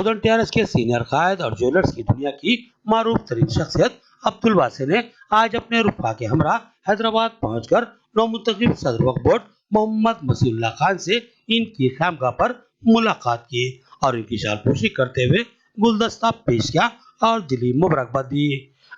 बहुदन TRS के senior कायद और jewellers की दुनिया की मारूफ तरीन शख्सियत अब्दुल वासे ने आज अपने रुफका के हमरा हैदराबाद पहुंचकर नौमुंतखब सदर वक्फ बोर्ड मोहम्मद मसीहुल्लाह खान से इनकी खामगाह पर मुलाकात की और इनकी शालपोशी करते हुए गुलदस्ता पेश किया और दिली मुबारकबाद दी।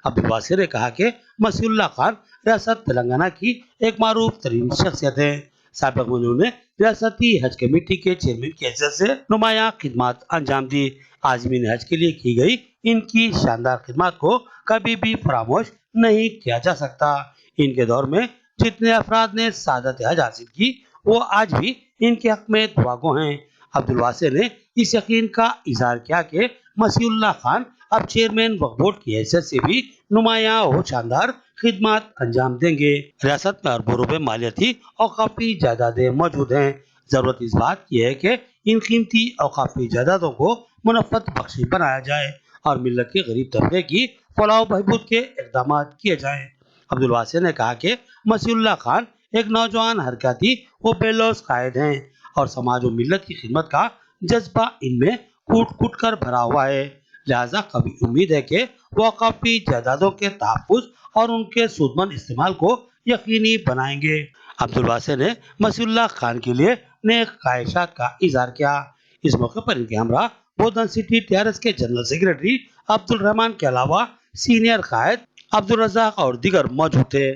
अब्दुल वासे ने कहा कि मसीहुल्लाह खान रियासत तेलंगाना की एक मारूफ तरीन शख्सियत है। साबिक में उन्होंने रियासती हज कमेटी के चेयरमैन की हैसियत से नुमाया खिदमत अंजाम दी। आजमीन हज के लिए की गई इनकी शानदार खिदमत को कभी भी फरामोश नहीं किया जा सकता। इनके दौर में जितने अफराद ने सादत हज हासिल की वो आज भी इनके हक में दुआगो हैं। अब्दुल वासे ने इस यकीन का इजहार किया कि मसीहुल्लाह खान अब चेयरमैन वक्फ बोर्ड की हैसियत से भी नुमाया और शानदार खिदमत अंजाम देंगे। रियासत में अरबों रुपए मालियाती और काफी जायदादें मौजूद हैं। जरूरत इस बात की है कि इन कीमती और काफी जायदादों को मुनफ़्फ़त बख्शी बनाया जाए और मिल्लत के गरीब तबके की फलाह बहबूद के इक़दाम किए जाएं। अब्दुल वासे ने कहा कि मसीहुल्लाह खान एक नौजवान हरकती व बेलौस कायद हैं और समाज व मिल्लत की खिदमत का जज्बा इनमें कूट कूट कर भरा हुआ है। लिहाजा कभी उम्मीद है कि वह काफी जायदादों के तहफ़्फ़ुज़ और उनके सूदमंद इस्तेमाल को यकीनी बनाएंगे। अब्दुल वासे ने मसीहुल्लाह खान के लिए नेक ख्वाहिशात का इजहार किया। इस मौके पर इनके हमरा बहुदन सिटी टीआरएस के जनरल सेक्रेटरी अब्दुल रहमान के अलावा सीनियर कायद अब्दुल रज़ाक और दीगर मौजूद थे।